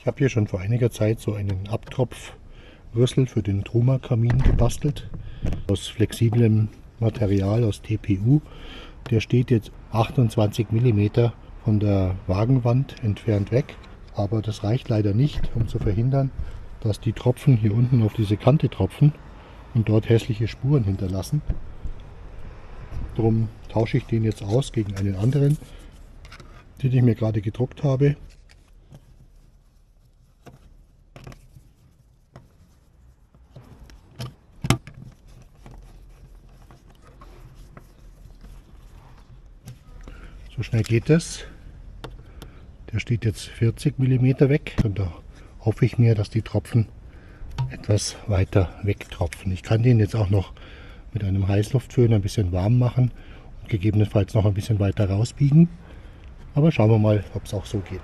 Ich habe hier schon vor einiger Zeit so einen Abtropfrüssel für den Truma-Kamin gebastelt. Aus flexiblem Material, aus TPU. Der steht jetzt 28 mm von der Wagenwand entfernt weg. Aber das reicht leider nicht, um zu verhindern, dass die Tropfen hier unten auf diese Kante tropfen und dort hässliche Spuren hinterlassen. Darum tausche ich den jetzt aus gegen einen anderen, den ich mir gerade gedruckt habe. So schnell geht das. Der steht jetzt 40 mm weg und da hoffe ich mir, dass die Tropfen etwas weiter wegtropfen. Ich kann den jetzt auch noch mit einem Heißluftföhn ein bisschen warm machen und gegebenenfalls noch ein bisschen weiter rausbiegen. Aber schauen wir mal, ob es auch so geht.